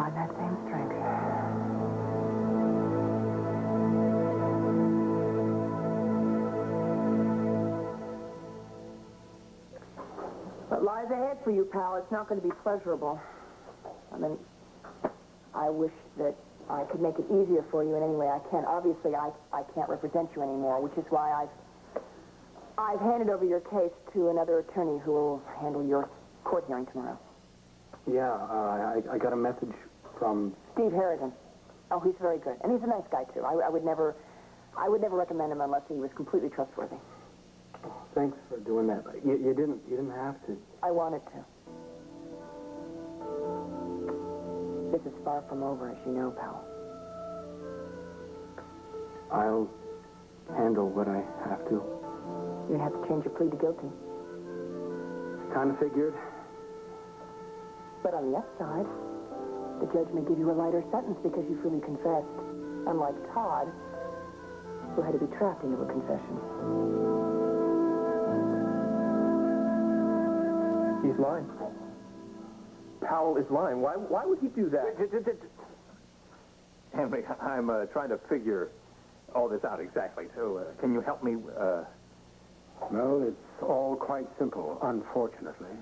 find that same strength. What lies ahead for you, pal, it's not going to be pleasurable. I mean, I wish that I could make it easier for you in any way I can. Obviously, I can't represent you anymore, which is why I've handed over your case to another attorney who will handle your court hearing tomorrow. Yeah, I got a message from... Steve Harrigan. Oh, he's very good. And he's a nice guy, too. I would never recommend him unless he was completely trustworthy. Thanks for doing that. You didn't have to. I wanted to. This is far from over, as you know, Powell. I'll handle what I have to. You'd have to change your plea to guilty. Kind of figured. But on the upside, the judge may give you a lighter sentence because you freely confessed. Unlike Todd, who had to be trapped into a confession. He's lying. Powell is lying. Why would he do that? Henry, I'm trying to figure all this out exactly. So, can you help me? Well, it's all quite simple, unfortunately.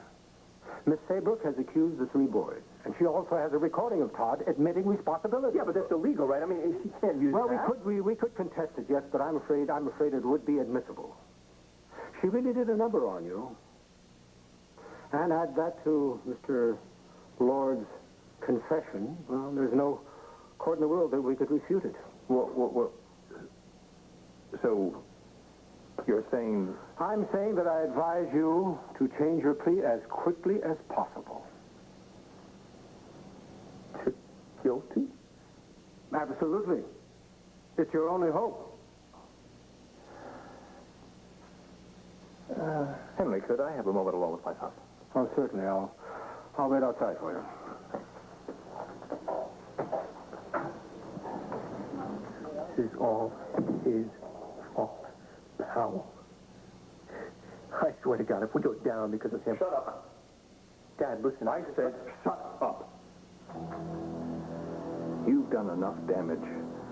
Miss Saybrook has accused the three boys, and she also has a recording of Todd admitting responsibility. Yeah, but that's illegal, right? I mean, she can't use well, that. we could contest it, yes, but I'm afraid it would be admissible. She really did a number on you. And add that to Mr. Lord's confession, well, there's no court in the world that we could refute it. Well, so, you're saying... I'm saying that I advise you to change your plea as quickly as possible. To guilty? Absolutely. It's your only hope. Henry, could I have a moment alone with myself? Oh, certainly. I'll wait outside for you. This is all his fault. Powell. I swear to God, if we go down because of him... Shut up. Dad, listen, I said... Shut up. You've done enough damage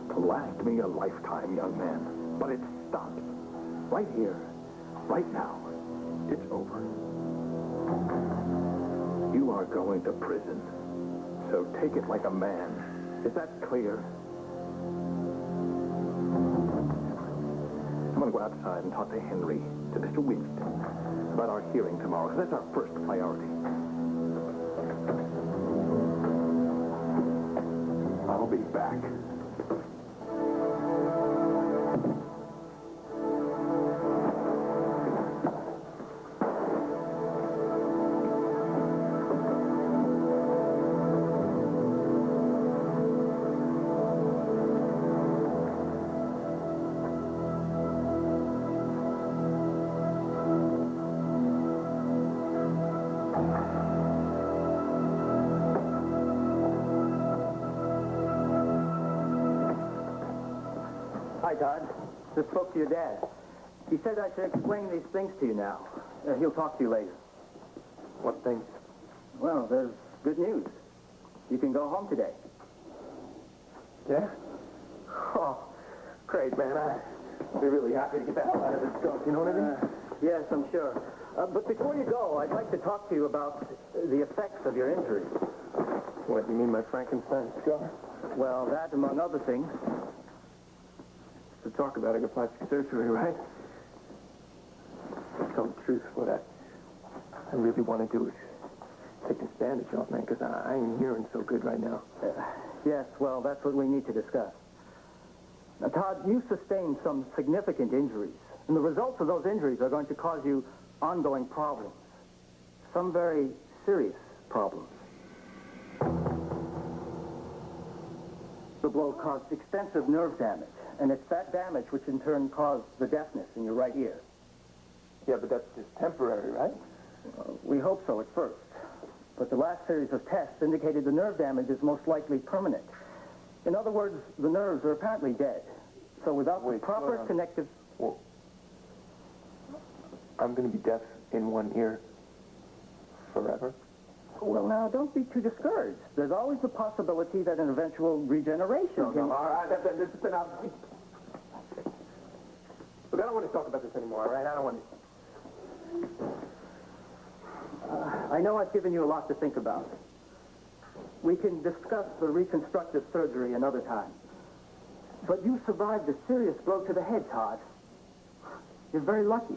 to last me a lifetime, young man. But it stops. Right here. Right now. It's over. You are going to prison. So take it like a man. Is that clear? I'm going to go outside and talk to Henry, to Mr. Winston, about our hearing tomorrow, because that's our first priority. I'll be back. Hi, Todd. Just spoke to your dad. He said I should explain these things to you now. He'll talk to you later. What things? Well, there's good news. You can go home today. Yeah? Oh, great, man. I'd be really happy to get the hell out of this skunk, you know what I mean? Yes, I'm sure. But before you go, I'd like to talk to you about the effects of your injury. What, you mean my Frankenstein scar? Well, that, among other things. To talk about it, I got plastic surgery, right? To tell the truth, what I really want to do is take this bandage off, man, because I ain't hearing so good right now. Yes, well, that's what we need to discuss. Now, Todd, you sustained some significant injuries, and the results of those injuries are going to cause you ongoing problems. Some very serious problems. The blow caused extensive nerve damage, and it's that damage which in turn caused the deafness in your right ear. Yeah, but that's just temporary, right? We hope so at first. But the last series of tests indicated the nerve damage is most likely permanent. In other words, the nerves are apparently dead. So without the proper connective... Well, I'm going to be deaf in one ear forever? Well, now, don't be too discouraged. There's always the possibility that an eventual regeneration can... all right, that's enough. Look, I don't want to talk about this anymore, all right? I don't want to... I know I've given you a lot to think about. We can discuss the reconstructive surgery another time. But you survived a serious blow to the head, Todd. You're very lucky.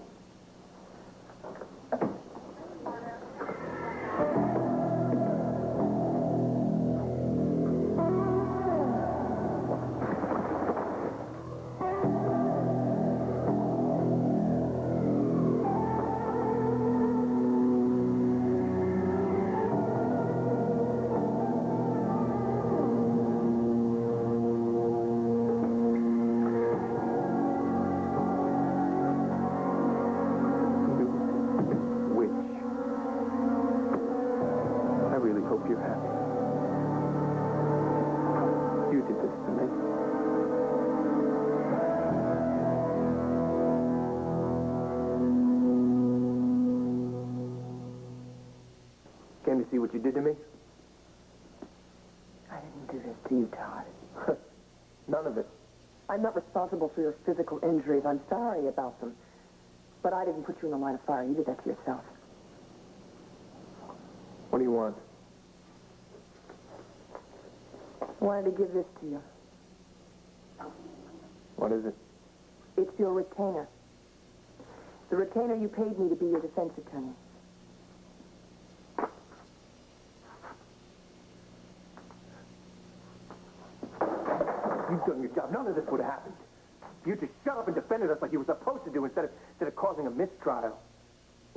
You're happy. You did this to me. Came to see what you did to me? I didn't do this to you, Todd. None of it. I'm not responsible for your physical injuries. I'm sorry about them. But I didn't put you in the line of fire. You did that to yourself. What do you want? I wanted to give this to you. What is it? It's your retainer. The retainer you paid me to be your defense attorney. You've done your job. None of this would have happened. You just shut up and defended us like you were supposed to do instead of causing a mistrial.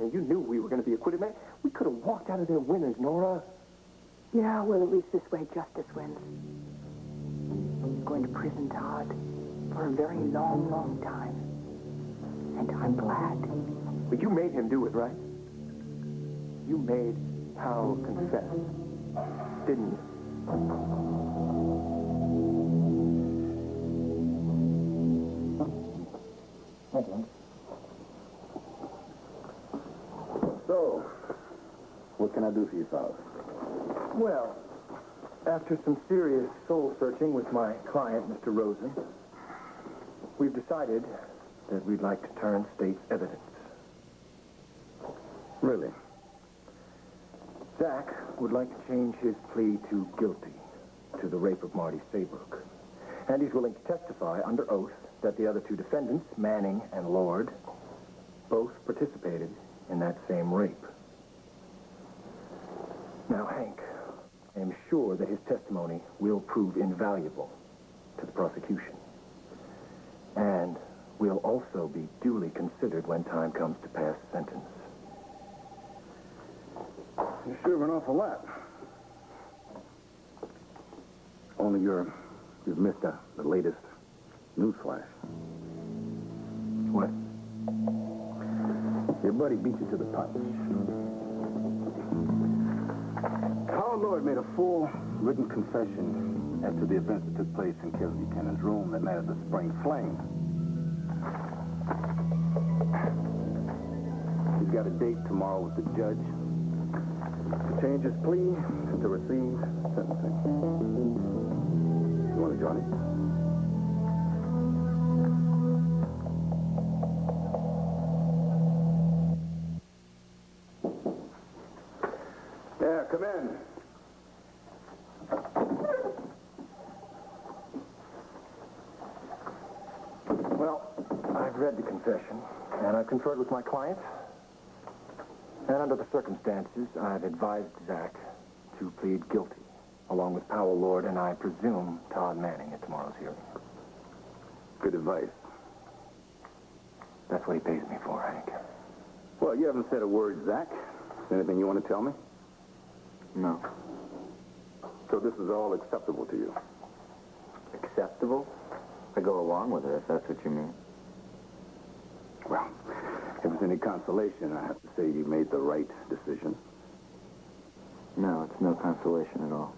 And you knew we were going to be acquitted, man. We could have walked out of there winners, Nora. Yeah, well, at least this way justice wins. You're going to prison, Todd, for a very long, long time. And I'm glad. But you made him do it, right? You made Powell confess, didn't you? So, what can I do for you, fellas? Well, after some serious soul-searching with my client, Mr. Rosen, we've decided that we'd like to turn state's evidence. Really? Zach would like to change his plea to guilty to the rape of Marty Saybrook. And he's willing to testify under oath that the other two defendants, Manning and Lord, both participated in that same rape. Now, Hank, I am sure that his testimony will prove invaluable to the prosecution. And will also be duly considered when time comes to pass sentence. You sure of an awful lot. Only you've missed the latest newsflash. What? Your buddy beat you to the punch. Powell Lord made a full written confession as to the events that took place in Kelly Buchanan's room that night of the spring fling. He's got a date tomorrow with the judge to change his plea and to receive sentencing. You want to join him? Yeah, come in. Well, I've read the confession, and I've conferred with my client. And under the circumstances, I've advised Zach to plead guilty, along with Powell Lord and I presume Todd Manning at tomorrow's hearing. Good advice. That's what he pays me for, Hank. Well, you haven't said a word, Zach. Anything you want to tell me? No. So this is all acceptable to you? Acceptable? I go along with it, if that's what you mean. Well, if it's any consolation, I have to say you made the right decision. No, it's no consolation at all.